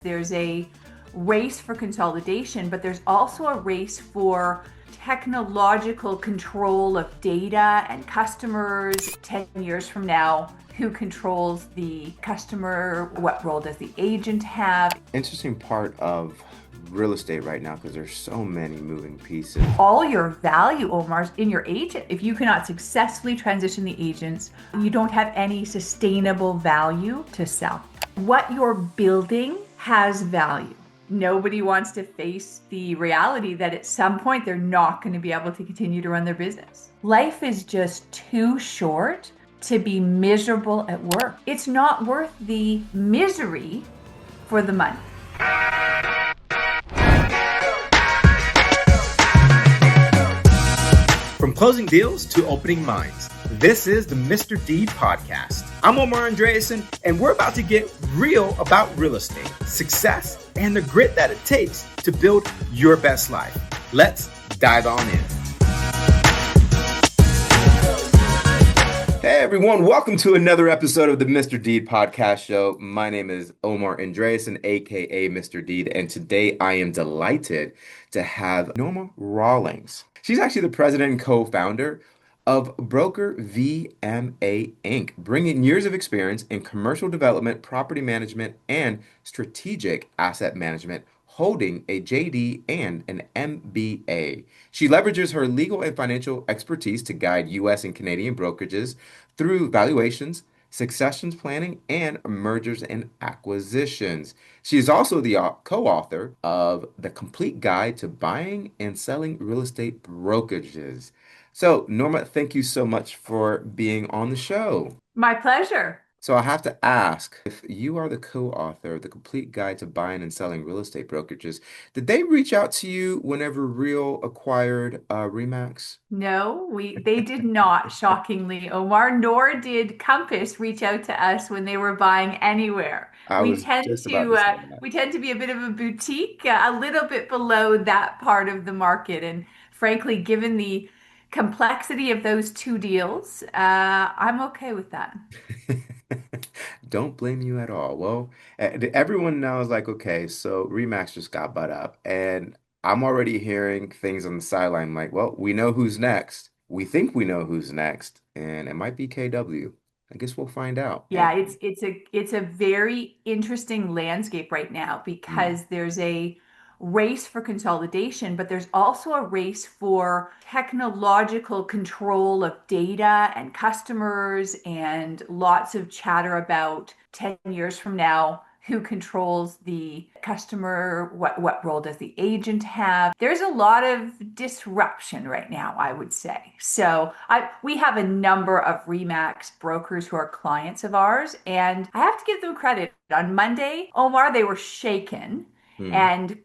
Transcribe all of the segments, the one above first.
There's a race for consolidation, but there's also a race for technological control of data and customers. 10 years from now, who controls the customer? What role does the agent have? Interesting part of real estate right now because there's so many moving pieces. All your value, Omar, is in your agent. If you cannot successfully transition the agents, you don't have any sustainable value to sell. What you're building has value. Nobody wants to face the reality that at some point they're not going to be able to continue to run their business. Life is just too short to be miserable at work. It's not worth the misery for the money. From closing deals to opening minds, this is the Mr. D podcast. I'm Omar Andreasen, and we're about to get real about real estate, success, and the grit that it takes to build your best life. Let's dive on in. Hey everyone, welcome to another episode of the Mr. Deed podcast show. My name is Omar Andreasen, aka Mr. Deed, and today I am delighted to have Norma Rawlings. She's actually the president and co-founder of Broker VMA Inc., bringing years of experience in commercial development, property management, and strategic asset management, holding a JD and an MBA. She leverages her legal and financial expertise to guide U.S. and Canadian brokerages through valuations, successions planning, and mergers and acquisitions. She is also the co-author of The Complete Guide to Buying and Selling Real Estate Brokerages. So, Norma, thank you so much for being on the show. My pleasure. So I have to ask, if you are the co-author of The Complete Guide to Buying and Selling Real Estate Brokerages, did they reach out to you whenever Real acquired Remax? No, they did not, shockingly, Omar, nor did Compass reach out to us when they were buying anywhere. I We was tend just about to to say uh, that. we tend to be a bit of a boutique, a little bit below that part of the market. And frankly, given the complexity of those two deals, I'm okay with that. Don't blame you at all. Well, everyone now is like, okay, so Remax just got bought up, and I'm already hearing things on the sideline like, well, we know who's next. We think we know who's next, and it might be KW. I guess we'll find out. Yeah, it's a very interesting landscape right now Mm, because there's a race for consolidation, but there's also a race for technological control of data and customers and lots of chatter about 10 years from now, who controls the customer, what role does the agent have? There's a lot of disruption right now, I would say. So we have a number of Remax brokers who are clients of ours, and I have to give them credit. On Monday, Omar, they were shaken mm. and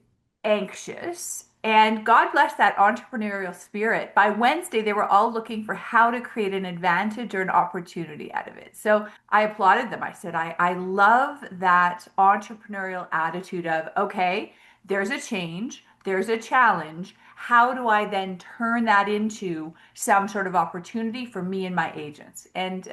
anxious. And God bless that entrepreneurial spirit. By Wednesday, they were all looking for how to create an advantage or an opportunity out of it. So I applauded them. I said, I love that entrepreneurial attitude of, okay, there's a change, there's a challenge. How do I then turn that into some sort of opportunity for me and my agents? And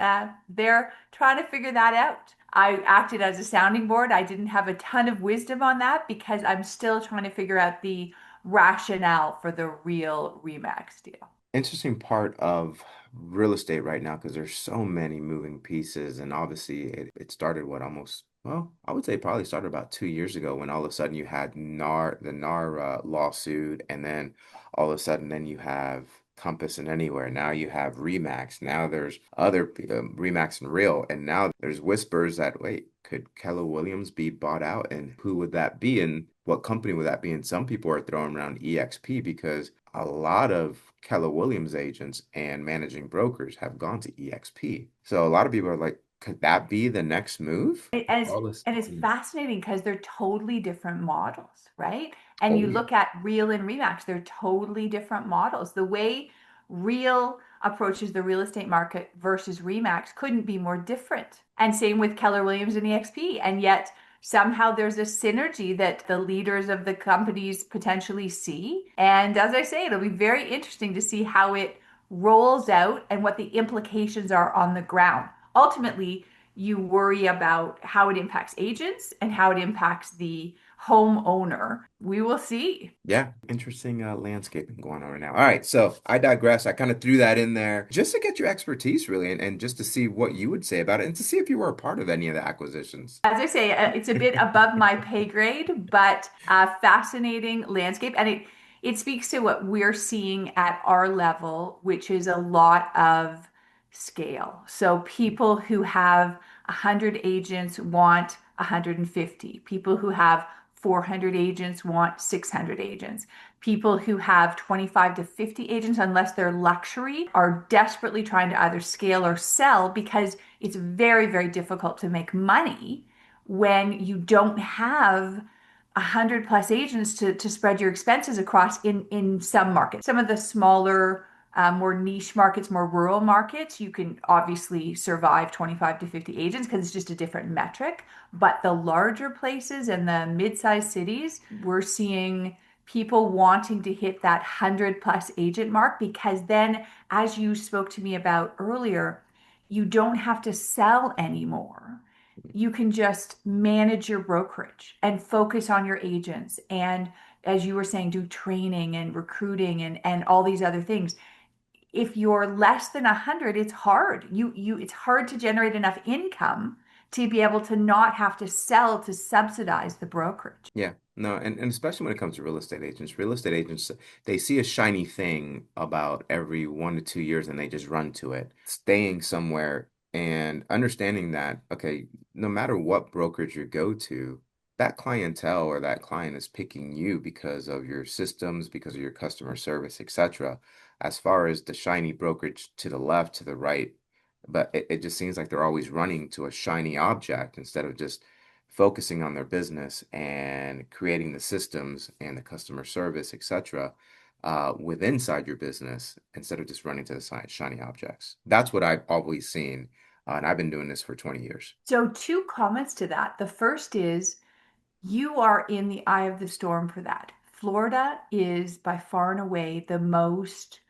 they're trying to figure that out. I acted as a sounding board. I didn't have a ton of wisdom on that because I'm still trying to figure out the rationale for the real Remax deal. Interesting part of real estate right now because there's so many moving pieces, and obviously it started what almost, well, I would say probably started about 2 years ago when all of a sudden you had the NAR lawsuit, and then all of a sudden then you have Compass and Anywhere. Now you have Remax. Now there's other Remax and Real, and now there's whispers that wait, could Keller Williams be bought out, and who would that be, and what company would that be? And some people are throwing around EXP because a lot of Keller Williams agents and managing brokers have gone to EXP. So a lot of people are like, could that be the next move? And it's, All this. and it's fascinating because they're totally different models, right? And Oh you yeah. look at Real and Remax, they're totally different models. The way Real approaches the real estate market versus Remax couldn't be more different. And same with Keller Williams and EXP. And yet somehow there's a synergy that the leaders of the companies potentially see. And as I say, it'll be very interesting to see how it rolls out and what the implications are on the ground. Ultimately, you worry about how it impacts agents and how it impacts the homeowner. We will see. Yeah, interesting landscaping going on right now. All right, so I digress. I kind of threw that in there just to get your expertise, really, and just to see what you would say about it and to see if you were a part of any of the acquisitions. As I say, it's a bit above my pay grade, but fascinating landscape. And it speaks to what we're seeing at our level, which is a lot of scale. So people who have 100 agents want 150. People who have 400 agents want 600 agents. People who have 25 to 50 agents, unless they're luxury, are desperately trying to either scale or sell because it's very, very difficult to make money when you don't have 100 plus agents to spread your expenses across in some markets. Some of the smaller, more niche markets, more rural markets, you can obviously survive 25 to 50 agents because it's just a different metric. But the larger places and the mid-sized cities, we're seeing people wanting to hit that 100 plus agent mark because then, as you spoke to me about earlier, you don't have to sell anymore. You can just manage your brokerage and focus on your agents. And as you were saying, do training and recruiting and all these other things. If you're less than 100, it's hard. It's hard to generate enough income to be able to not have to sell to subsidize the brokerage. Yeah, no, and especially when it comes to real estate agents, they see a shiny thing about every 1 to 2 years and they just run to it. Staying somewhere and understanding that, okay, no matter what brokerage you go to, that clientele or that client is picking you because of your systems, because of your customer service, etc. As far as the shiny brokerage to the left, to the right, but it just seems like they're always running to a shiny object instead of just focusing on their business and creating the systems and the customer service, etc., with inside your business instead of just running to the shiny objects. That's what I've always seen, and I've been doing this for 20 years. So, two comments to that. The first is you are in the eye of the storm for that. Florida is by far and away the most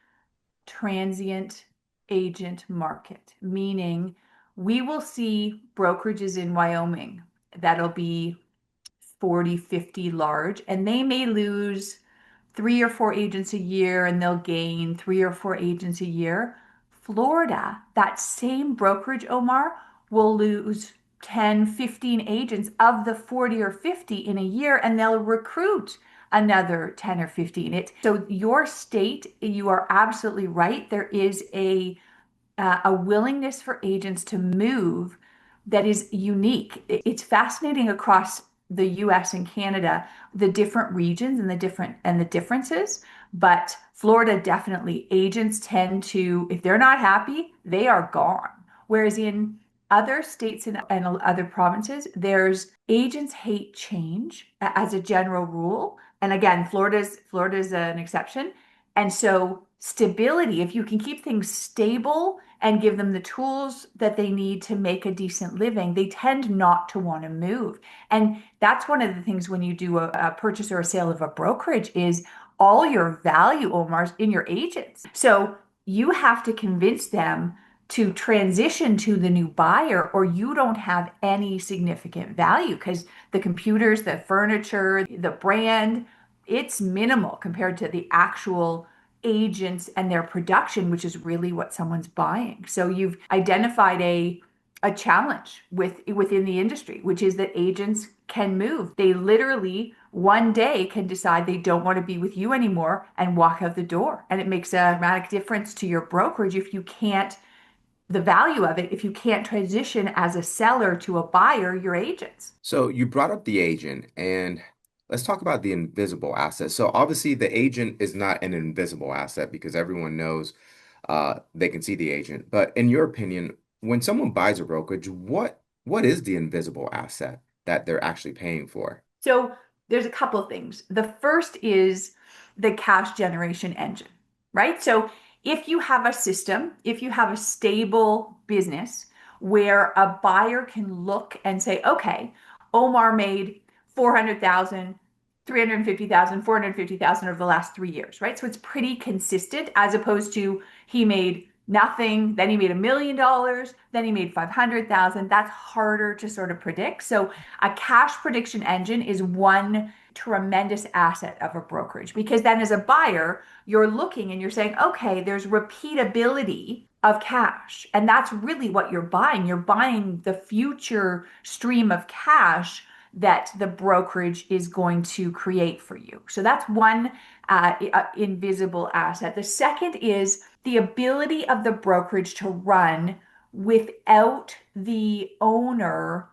transient agent market, meaning we will see brokerages in Wyoming that'll be 40, 50 large, and they may lose 3 or 4 agents a year and they'll gain 3 or 4 agents a year. Florida, that same brokerage, Omar, will lose 10, 15 agents of the 40 or 50 in a year, and they'll recruit another 10 or 15. So your state, you are absolutely right. There is a willingness for agents to move that is unique. It's fascinating across the US and Canada, the different regions and the differences. But Florida, definitely, agents tend to, if they're not happy, they are gone. Whereas in other states and other provinces, there's agents hate change as a general rule. And again, Florida's an exception. And so stability, if you can keep things stable and give them the tools that they need to make a decent living, they tend not to want to move. And that's one of the things when you do a purchase or a sale of a brokerage is all your value, Omar's, in your agents. So you have to convince them to transition to the new buyer, or you don't have any significant value because the computers, the furniture, the brand, it's minimal compared to the actual agents and their production, which is really what someone's buying. So you've identified a challenge within the industry, which is that agents can move. They literally one day can decide they don't want to be with you anymore and walk out the door. And it makes a dramatic difference to your brokerage if you can't, the value of it, if you can't transition as a seller to a buyer, your agents. So you brought up the agent, and let's talk about the invisible asset. So obviously, the agent is not an invisible asset because everyone knows they can see the agent. But in your opinion, when someone buys a brokerage, what is the invisible asset that they're actually paying for? So there's a couple of things. The first is the cash generation engine, right? So if you have a system, if you have a stable business where a buyer can look and say, okay, Omar made 400,000, 350,000, 450,000 over the last 3 years, right? So it's pretty consistent as opposed to he made nothing. Then he made $1 million. Then he made 500,000. That's harder to sort of predict. So a cash prediction engine is one tremendous asset of a brokerage because then as a buyer, you're looking and you're saying, okay, there's repeatability of cash. And that's really what you're buying. You're buying the future stream of cash that the brokerage is going to create for you. So that's one invisible asset. The second is the ability of the brokerage to run without the owner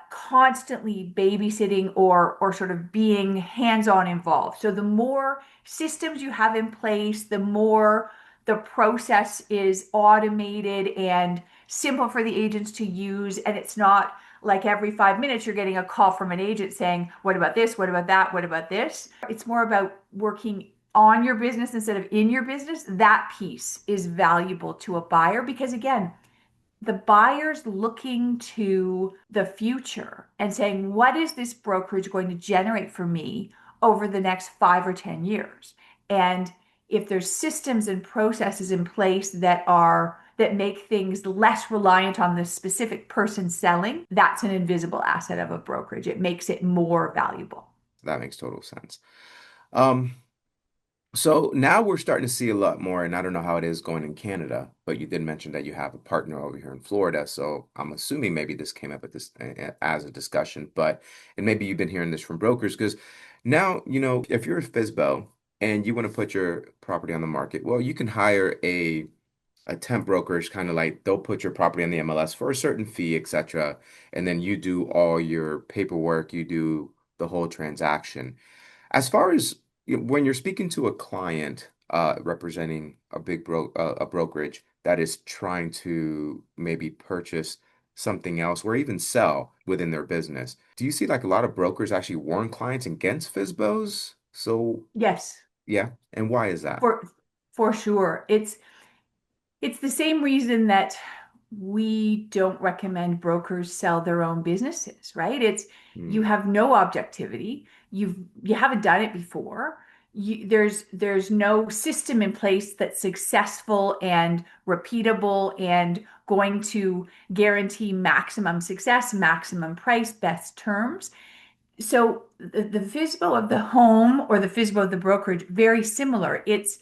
constantly babysitting or sort of being hands-on involved. So the more systems you have in place, the more the process is automated and simple for the agents to use, and it's not like every 5 minutes you're getting a call from an agent saying, what about this? What about that? What about this? It's more about working on your business instead of in your business. That piece is valuable to a buyer because, again, the buyer's looking to the future and saying, what is this brokerage going to generate for me over the next 5 or 10 years? And if there's systems and processes in place that make things less reliant on the specific person selling, that's an invisible asset of a brokerage. It makes it more valuable. That makes total sense. Um, So now we're starting to see a lot more, and I don't know how it is going in Canada, but you did mention that you have a partner over here in Florida. So I'm assuming maybe this came up at this as a discussion, but and maybe you've been hearing this from brokers because now, if you're a FISBO and you want to put your property on the market, well, you can hire a temp brokerage, kind of like they'll put your property on the MLS for a certain fee, etc. And then you do all your paperwork, you do the whole transaction. As far as when you're speaking to a client representing a brokerage that is trying to maybe purchase something else or even sell within their business, do you see like a lot of brokers actually warn clients against FISBOs? So Yes, yeah, and why is that? for for sure. It's the same reason that we don't recommend brokers sell their own businesses, right? It's you Hmm. have no objectivity. You haven't done it before. There's no system in place that's successful and repeatable and going to guarantee maximum success, maximum price, best terms. So the FISBO of the home or the FISBO of the brokerage, very similar. It's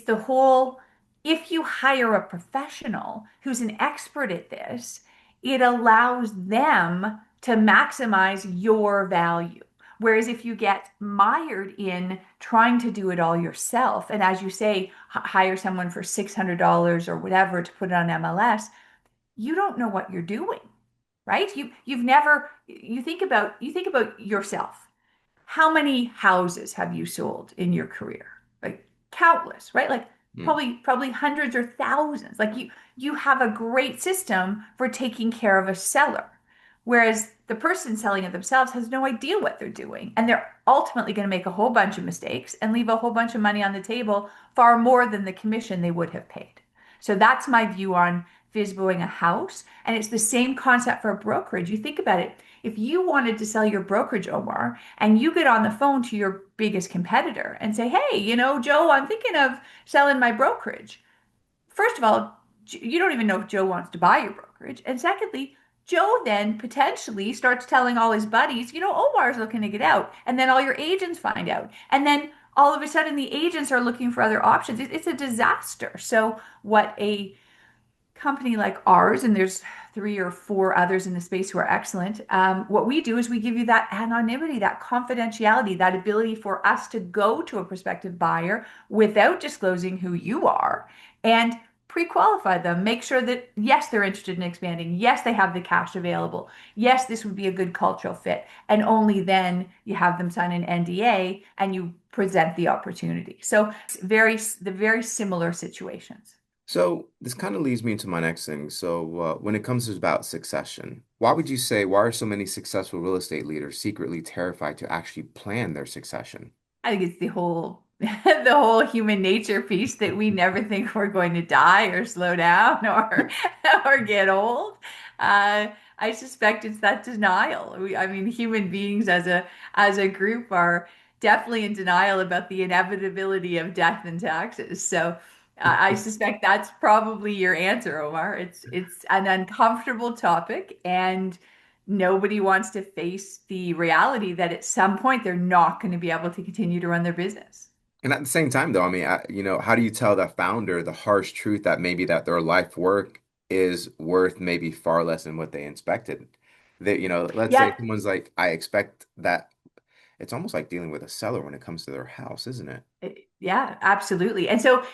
the whole, if you hire a professional who's an expert at this, it allows them to maximize your value. Whereas if you get mired in trying to do it all yourself, and as you say, hire someone for $600 or whatever to put it on MLS, you don't know what you're doing, right? You've never, you think about yourself. How many houses have you sold in your career? Like countless, right? Like Hmm. probably hundreds or thousands. Like you have a great system for taking care of a seller. Whereas the person selling it themselves has no idea what they're doing. And they're ultimately going to make a whole bunch of mistakes and leave a whole bunch of money on the table, far more than the commission they would have paid. So that's my view on FISBOing a house. And it's the same concept for a brokerage. You think about it. If you wanted to sell your brokerage, Omar, and you get on the phone to your biggest competitor and say, hey, Joe, I'm thinking of selling my brokerage. First of all, you don't even know if Joe wants to buy your brokerage. And secondly, Joe then potentially starts telling all his buddies, Omar's looking to get out. And then all your agents find out. And then all of a sudden the agents are looking for other options. It's a disaster. So what a company like ours, and there's 3 or 4 others in the space who are excellent, what we do is we give you that anonymity, that confidentiality, that ability for us to go to a prospective buyer without disclosing who you are and pre-qualify them, make sure that yes, they're interested in expanding, yes, they have the cash available, yes, this would be a good cultural fit, and only then you have them sign an NDA and you present the opportunity. So the very similar situations. So this kind of leads me into my next thing. So when it comes to about succession, why are so many successful real estate leaders secretly terrified to actually plan their succession? I think it's the whole the whole human nature piece that we never think we're going to die or slow down or or get old. I suspect it's that denial. I mean, human beings as a group are definitely in denial about the inevitability of death and taxes. So I suspect that's probably your answer, Omar. It's an uncomfortable topic, and nobody wants to face the reality that at some point they're not going to be able to continue to run their business. And at the same time, though, I mean, how do you tell the founder the harsh truth that maybe that their life work is worth maybe far less than what they expected? That, let's say Yeah, someone's like, I expect that it's almost like dealing with a seller when it comes to their house, isn't it? yeah, absolutely. And so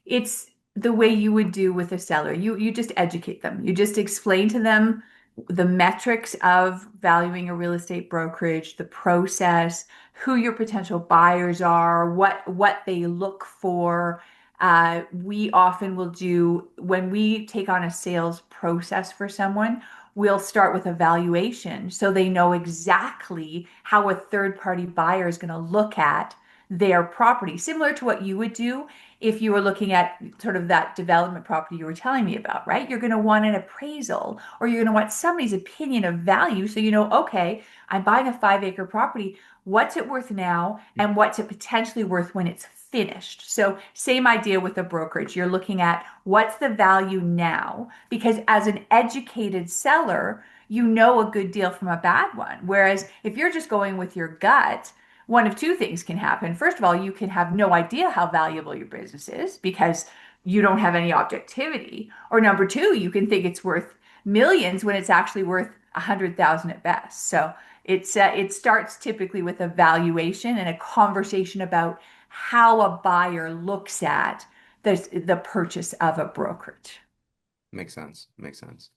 it's the way you would do with a seller. You just educate them. You just explain to them the metrics of valuing a real estate brokerage, the process, who your potential buyers are, what they look for. We often will do when we take on a sales process for someone, we'll start with a valuation so they know exactly how a third party buyer is going to look at their property, similar to what you would do if you were looking at sort of that development property you were telling me about, right? You're going to want an appraisal or you're going to want somebody's opinion of value. So you know, okay, I'm buying a 5 acre property. What's it worth now? And what's it potentially worth when it's finished? So same idea with a brokerage. You're looking at what's the value now? Because as an educated seller, you know a good deal from a bad one. Whereas if you're just going with your gut, one of two things can happen. First of all, you can have no idea how valuable your business is because you don't have any objectivity. Or number two, you can think it's worth millions when it's actually worth 100,000 at best. So it starts typically with a valuation and a conversation about how a buyer looks at the purchase of a brokerage. Makes sense. Makes sense.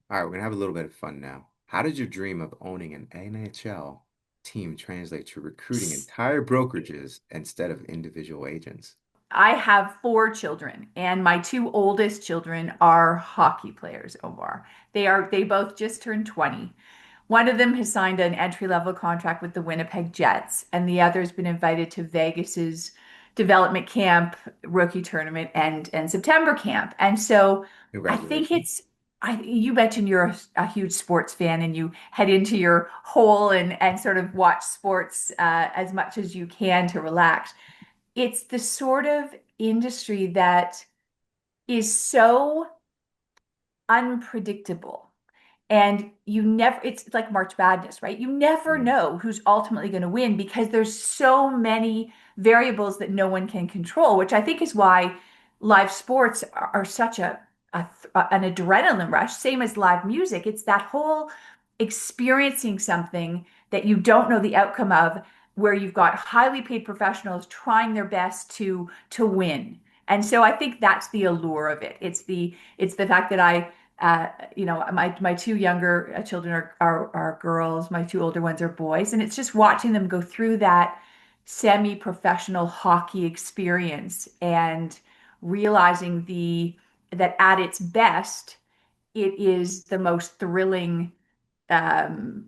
All right, we're gonna have a little bit of fun now. How did your dream of owning an NHL team translate to recruiting entire brokerages instead of individual agents? I have 4 children, and my two oldest children are hockey players, Omar. They both just turned 20. One of them has signed an entry-level contract with the Winnipeg Jets, and the other's been invited to Vegas's development camp, rookie tournament, and September camp. And so I think Congratulations. you mentioned you're a huge sports fan and you head into your hole and sort of watch sports as much as you can to relax. It's the sort of industry that is so unpredictable. And you never, it's like March Madness, right? You never Mm. know who's ultimately going to win because there's so many variables that no one can control, which I think is why live sports are such an adrenaline rush, same as live music. It's that whole experiencing something that you don't know the outcome of, where you've got highly paid professionals trying their best to win. And so I think that's the allure of it. It's the fact that my two younger children are girls, my two older ones are boys, and it's just watching them go through that semi-professional hockey experience and realizing the that at its best, it is the most thrilling um,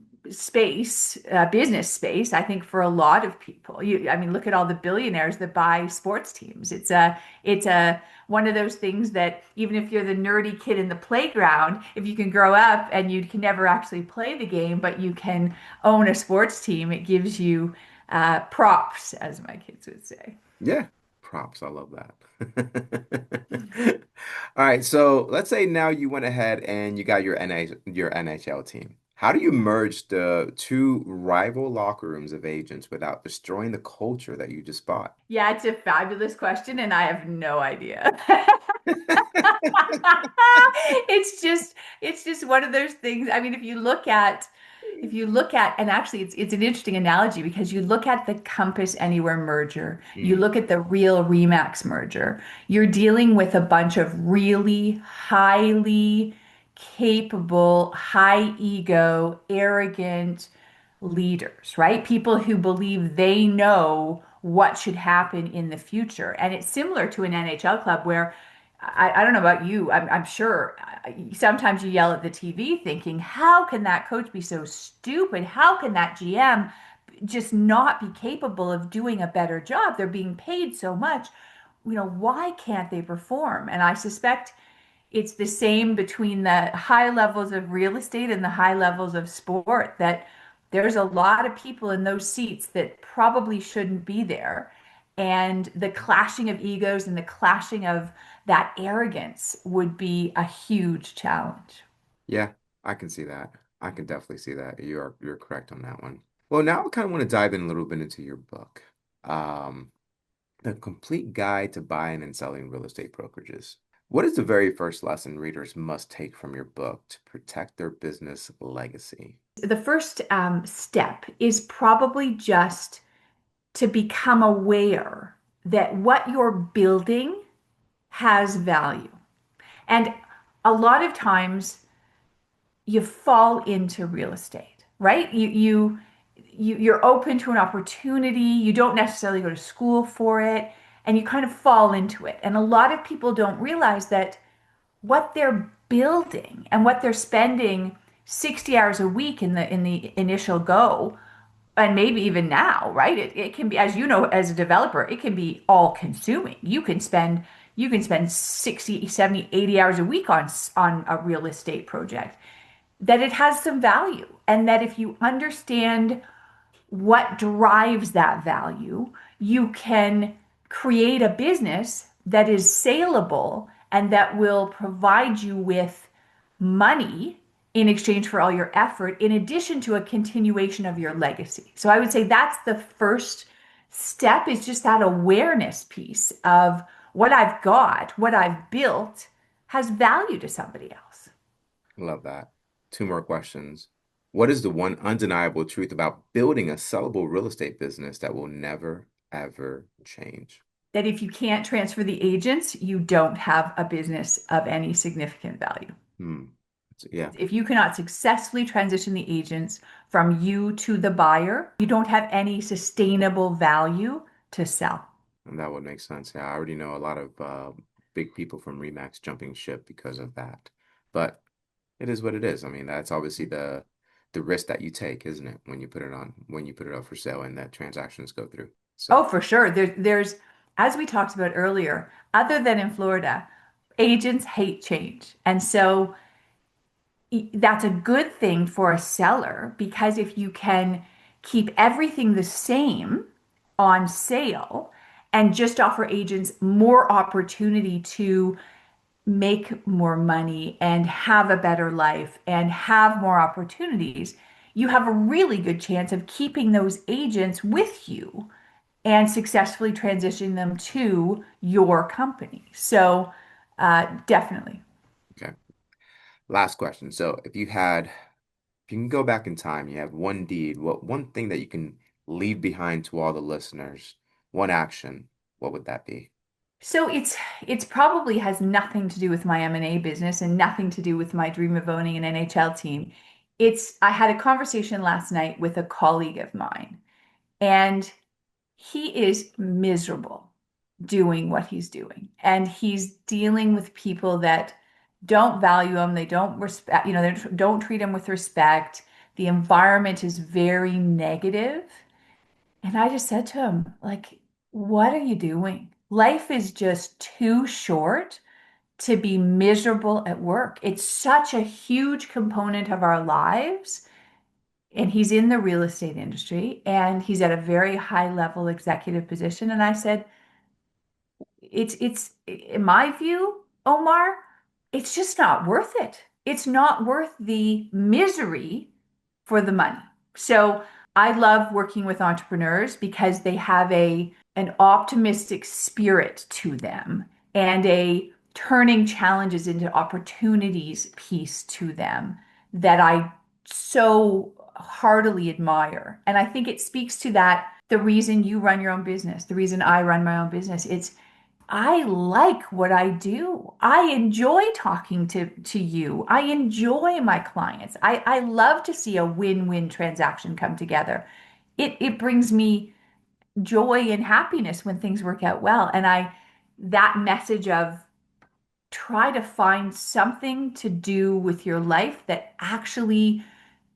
business space, I think, for a lot of people. I mean, look at all the billionaires that buy sports teams. It's a one of those things that even if you're the nerdy kid in the playground, if you can grow up and you can never actually play the game, but you can own a sports team, it gives you props, as my kids would say. Yeah, props. I love that. All right, so let's say now you went ahead and you got your NHL team. How do you merge the two rival locker rooms of agents without destroying the culture that you just bought? Yeah, it's a fabulous question, and I have no idea. It's just one of those things. I mean, if you look at and actually it's an interesting analogy because you look at the Compass Anywhere merger, you Mm, look at the Real Remax merger, you're dealing with a bunch of really highly capable, high ego, arrogant leaders, right? People who believe they know what should happen in the future. And it's similar to an NHL club where I don't know about you, I'm sure sometimes you yell at the TV thinking, how can that coach be so stupid? How can that GM just not be capable of doing a better job? They're being paid so much. Why can't they perform? And I suspect it's the same between the high levels of real estate and the high levels of sport, that there's a lot of people in those seats that probably shouldn't be there. And the clashing of egos and the clashing of that arrogance would be a huge challenge. Yeah, I can see that. I can definitely see that. You're correct on that one. Well, now I kind of want to dive in a little bit into your book. Um, The Complete Guide to Buying and Selling Real Estate Brokerages. What is the very first lesson readers must take from your book to protect their business legacy? The first step is probably just to become aware that what you're building has value. And a lot of times you fall into real estate, right? You're open to an opportunity, you don't necessarily go to school for it, and you kind of fall into it. And a lot of people don't realize that what they're building and what they're spending 60 hours a week in the initial go, and maybe even now, right? It can be, as you know, as a developer, it can be all consuming. You can spend 60, 70, 80 hours a week on a real estate project. That it has some value, and that if you understand what drives that value, you can create a business that is saleable and that will provide you with money in exchange for all your effort, in addition to a continuation of your legacy. So I would say that's the first step, is just that awareness piece of what I've got, what I've built has value to somebody else. Love that. Two more questions. What is the one undeniable truth about building a sellable real estate business that will never, ever change? That if you can't transfer the agents, you don't have a business of any significant value. Hmm. Yeah, If you cannot successfully transition the agents from you to the buyer, you don't have any sustainable value to sell. and that would make sense. Yeah, I already know a lot of big people from Remax jumping ship because of that. But it is what it is. I mean, that's obviously the risk that you take, isn't it, when you put it up for sale and that transactions go through. So, Oh, for sure. There's, as we talked about earlier, other than in Florida, agents hate change. And so that's a good thing for a seller, because if you can keep everything the same on sale and just offer agents more opportunity to make more money and have a better life and have more opportunities, you have a really good chance of keeping those agents with you and successfully transitioning them to your company. So, definitely. okay. Last question. So, if you can go back in time, you have one deed, what one thing that you can leave behind to all the listeners, one action, what would that be? So it's probably has nothing to do with my M&A business and nothing to do with my dream of owning an NHL team. It's I had a conversation last night with a colleague of mine, and he is miserable doing what he's doing. And he's dealing with people that don't value him, they don't respect, they don't treat him with respect. The environment is very negative. And I just said to him, like, what are you doing? Life is just too short to be miserable at work. It's such a huge component of our lives. And he's in the real estate industry and he's at a very high level executive position. And I said, it's in my view, Omar, it's just not worth it. It's not worth the misery for the money. So I love working with entrepreneurs because they have an optimistic spirit to them and a turning challenges into opportunities piece to them that I so heartily admire. And I think it speaks to that, the reason you run your own business, the reason I run my own business. It's I like what I do. I enjoy talking to you. I enjoy my clients. I love to see a win-win transaction come together. It brings me joy and happiness when things work out well. And that message of try to find something to do with your life that actually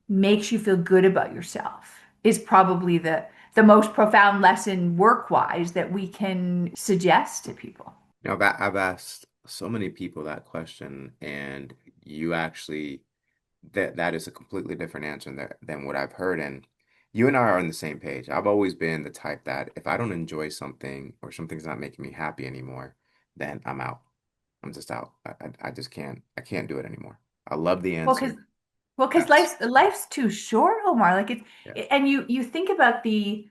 makes you feel good about yourself is probably the most profound lesson work-wise that we can suggest to people. I've asked so many people that question, and you actually that is a completely different answer than what I've heard. And You and I are on the same page. I've always been the type that if I don't enjoy something or something's not making me happy anymore, then I'm out. I'm just out. I just can't. I can't do it anymore. I love the Well, answer. because Yes. life's too short, Omar. Like Yes. and you think about the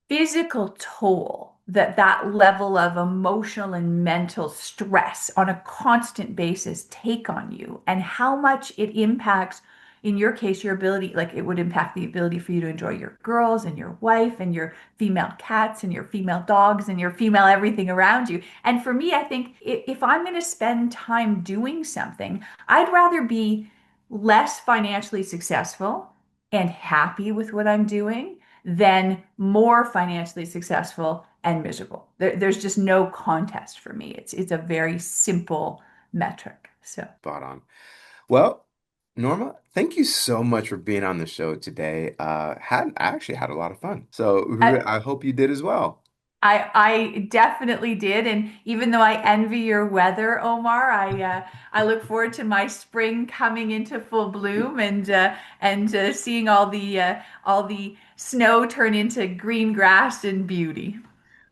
physical toll that that level of emotional and mental stress on a constant basis take on you and how much it impacts in your case your ability, like it would impact the ability for you to enjoy your girls and your wife and your female cats and your female dogs and your female everything around you. And for me, I think if I'm going to spend time doing something, I'd rather be less financially successful and happy with what I'm doing than more financially successful and miserable. There's just no contest for me. It's a very simple metric. So, Spot on. Well, Norma, thank you so much for being on the show today. I actually had a lot of fun. So I, I hope you did as well. I definitely did, and even though I envy your weather, Omar, I look forward to my spring coming into full bloom and seeing all the snow turn into green grass and beauty.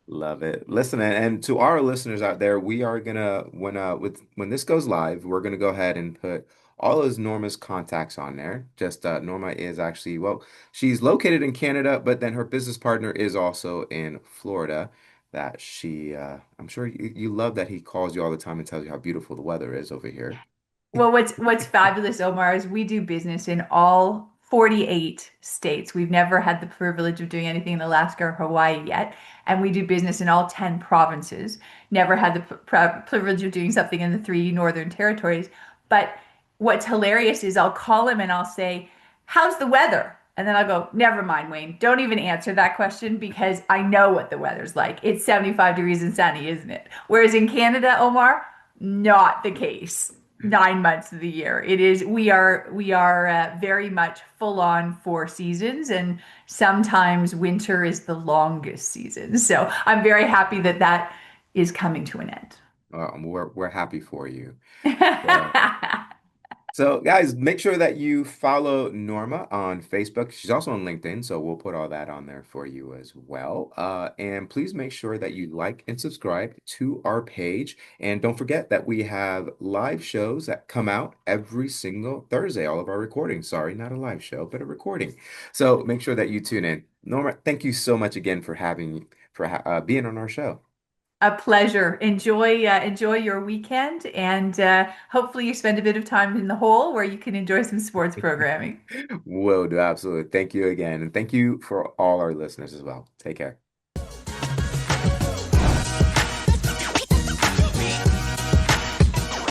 Love it. Listen, and to our listeners out there, we are gonna when this goes live, we're gonna go ahead and put all of Norma's contacts on there. Just Norma is actually, well, she's located in Canada, but then her business partner is also in Florida. That I'm sure you love that he calls you all the time and tells you how beautiful the weather is over here. Well, what's fabulous, Omar, is we do business in all 48 states. We've never had the privilege of doing anything in Alaska or Hawaii yet, and we do business in all 10 provinces. Never had the privilege of doing something in the three northern territories. But what's hilarious is I'll call him and I'll say, "How's the weather?" And then I'll go, "Never mind, Wayne. Don't even answer that question because I know what the weather's like. It's 75 degrees and sunny, isn't it?" Whereas in Canada, Omar, not the case. 9 months of the year. It is we are very much full on 4 seasons, and sometimes winter is the longest season. So I'm very happy that that is coming to an end. We're happy for you. Uh, I So, guys, make sure that you follow Norma on Facebook. She's also on LinkedIn, so we'll put all that on there for you as well. And please make sure that you like and subscribe to our page. And don't forget that we have live shows that come out every single Thursday, all of our recordings. Sorry, not a live show, but a recording. So make sure that you tune in. Norma, thank you so much again for being on our show. A pleasure. Enjoy your weekend, and hopefully you spend a bit of time in the hole where you can enjoy some sports programming. Will do, absolutely. Thank you again. And thank you for all our listeners as well. Take care.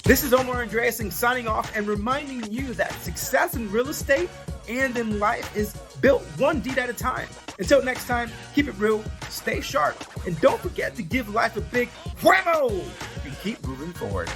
This is Omar Andreasen signing off and reminding you that success in real estate and in life is built one deed at a time. Until next time, keep it real, stay sharp, and don't forget to give life a big whammo and keep moving forward.